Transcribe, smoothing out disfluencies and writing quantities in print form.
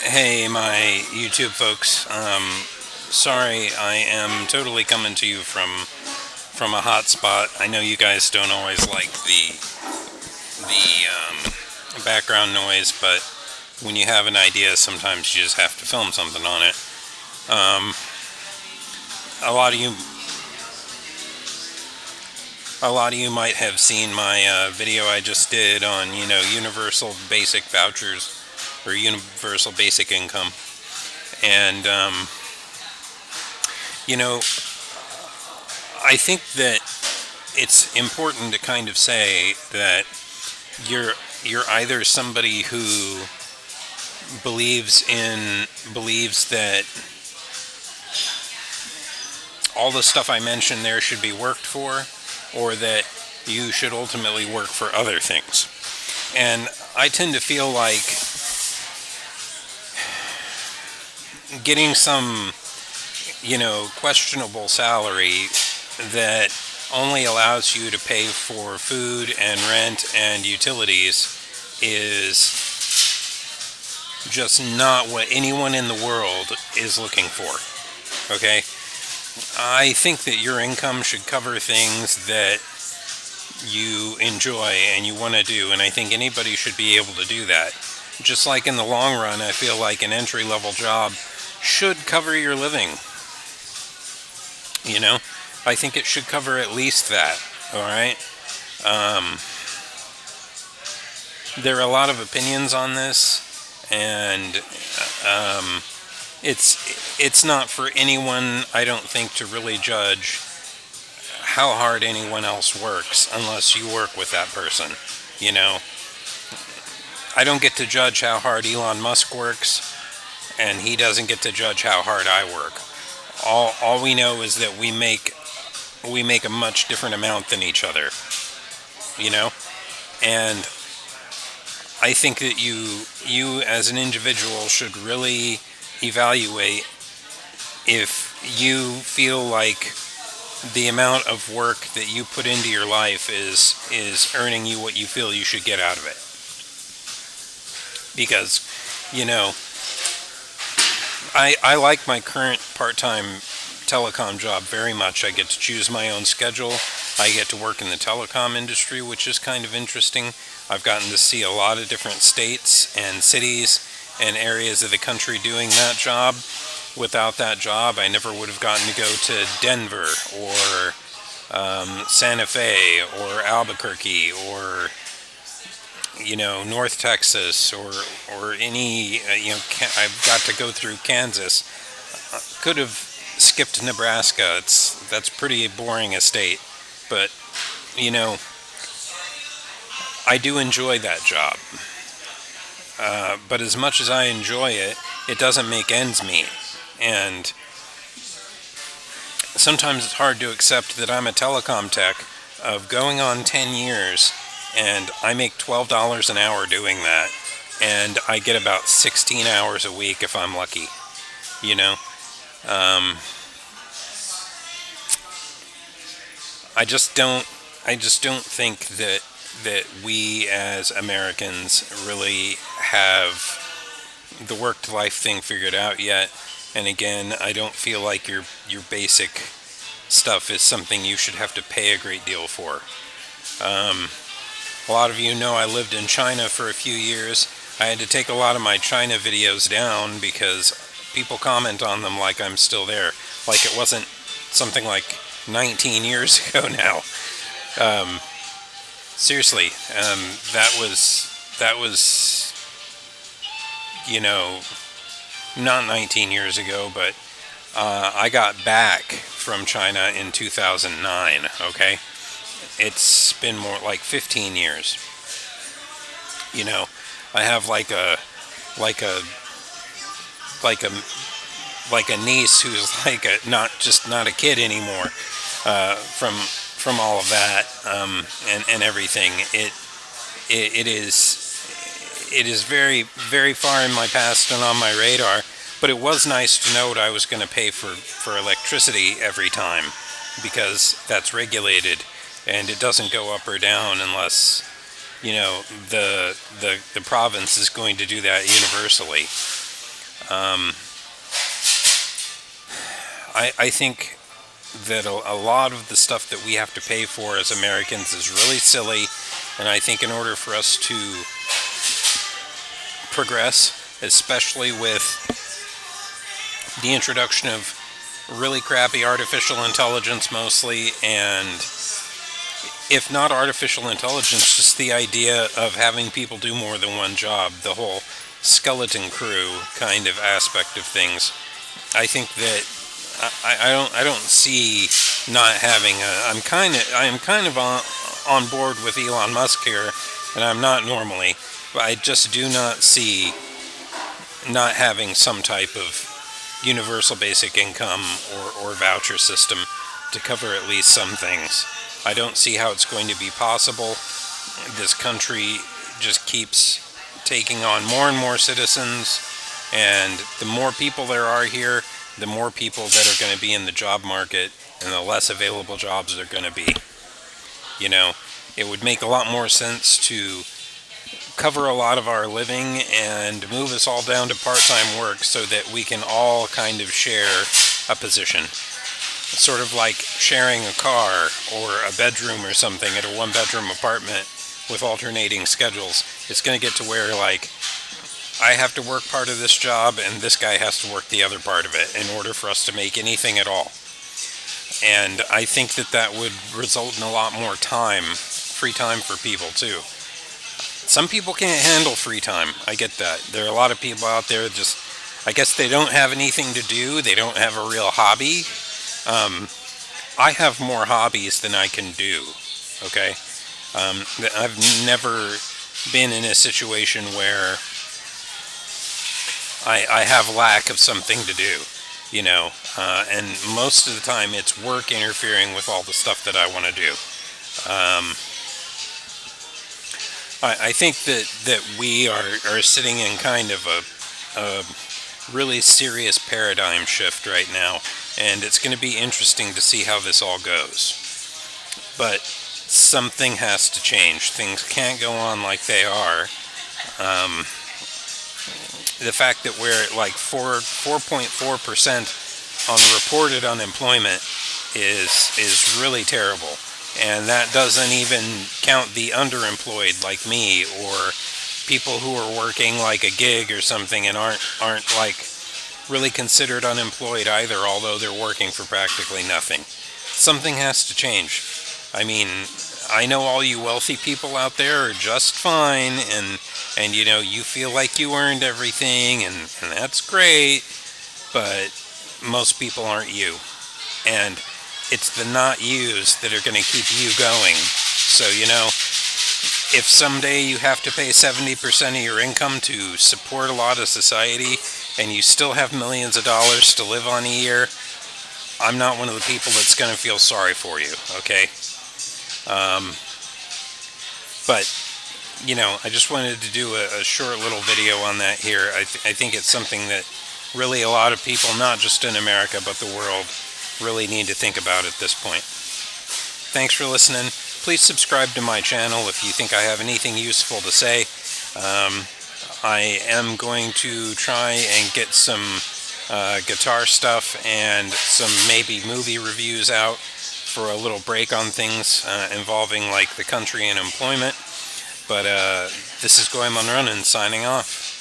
Hey, my YouTube folks. Sorry, I am totally coming to you from a hot spot. I know you guys don't always like the background noise, but when you have an idea, sometimes you just have to film something on it. Um, a lot of you, a lot of you might have seen my video I just did on universal basic vouchers or universal basic income, and you know I think that it's important to kind of say that you're either somebody who believes that all the stuff I mentioned there should be worked for, or that you should ultimately work for other things. And I tend to feel like getting some, questionable salary that only allows you to pay for food and rent and utilities is just not what anyone in the world is looking for. Okay? I think that your income should cover things that you enjoy and you want to do, and I think anybody should be able to do that. Just like in the long run, I feel like an entry level job should cover your living. You know, I think it should cover at least that. All right. Um, there are a lot of opinions on this, and it's not for anyone, I don't think, to really judge how hard anyone else works unless you work with that person. You know, I don't get to judge how hard Elon Musk works, and he doesn't get to judge how hard I work. All we know is that we make a much different amount than each other. You know, and I think that you as an individual should really evaluate if you feel like the amount of work that you put into your life is earning you what you feel you should get out of it. Because, you know, I like my current part-time telecom job very much. I get to choose my own schedule. I get to work in the telecom industry, which is kind of interesting. I've gotten to see a lot of different states and cities and areas of the country doing that job. Without that job, I never would have gotten to go to Denver or Santa Fe or Albuquerque or North Texas or any I've got to go through Kansas. Could have skipped Nebraska. That's pretty boring a state, but you know I do enjoy that job. But as much as I enjoy it, it doesn't make ends meet, and sometimes it's hard to accept that I'm a telecom tech of going on 10 years and I make $12 an hour doing that, and I get about 16 hours a week if I'm lucky. You know, um, I just don't. I just don't think that we as Americans really have the work to life thing figured out yet. And again, I don't feel like your basic stuff is something you should have to pay a great deal for. Um, a lot of you know I lived in China for a few years. I had to take a lot of my China videos down because people comment on them like I'm still there, like it wasn't something like 19 years ago now. Um, Seriously, that was not 19 years ago, but I got back from China in 2009. Okay, it's been more like 15 years. You know, I have like a like a like a niece who's like a not a kid anymore, from all of that, and everything. It is very, very far in my past and on my radar, but it was nice to know what I was going to pay for electricity every time, because that's regulated and it doesn't go up or down unless the province is going to do that universally. I think that a lot of the stuff that we have to pay for as Americans is really silly, and I think in order for us to progress, especially with the introduction of really crappy artificial intelligence mostly, and if not artificial intelligence, just the idea of having people do more than one job, the whole skeleton crew kind of aspect of things. I think that I don't see not having I am kind of on board with Elon Musk here, and I'm not normally, but I just do not see not having some type of universal basic income or voucher system to cover at least some things. I don't see how it's going to be possible. This country just keeps taking on more and more citizens, and the more people there are here, the more people that are going to be in the job market, and the less available jobs there are going to be. You know, it would make a lot more sense to cover a lot of our living and move us all down to part-time work so that we can all kind of share a position. Sort of like sharing a car or a bedroom or something at a one-bedroom apartment with alternating schedules. It's going to get to where, like, I have to work part of this job and this guy has to work the other part of it in order for us to make anything at all. And I think that that would result in a lot more time, free time for people too. Some people can't handle free time. I get that. There are a lot of people out there that just, I guess they don't have anything to do. They don't have a real hobby. I have more hobbies than I can do. Okay? I've never been in a situation where I have lack of something to do, you know, and most of the time it's work interfering with all the stuff that I want to do. I think that we are sitting in kind of a really serious paradigm shift right now, and it's going to be interesting to see how this all goes. But something has to change. Things can't go on like they are. The fact that we're at like 4.4% on reported unemployment is really terrible, and that doesn't even count the underemployed like me, or people who are working like a gig or something and aren't like really considered unemployed either, although they're working for practically nothing. Something has to change. I mean, I know all you wealthy people out there are just fine, and you know, you feel like you earned everything, and that's great, but most people aren't you. And it's the not yous that are going to keep you going. So, you know, if someday you have to pay 70% of your income to support a lot of society, and you still have millions of dollars to live on a year, I'm not one of the people that's going to feel sorry for you, okay? But, you know, I just wanted to do a short little video on that here. I think it's something that really a lot of people, not just in America, but the world, really need to think about at this point. Thanks for listening. Please subscribe to my channel if you think I have anything useful to say. I am going to try and get some guitar stuff and some maybe movie reviews out for a little break on things involving like the country and employment. But this is goemonronin signing off.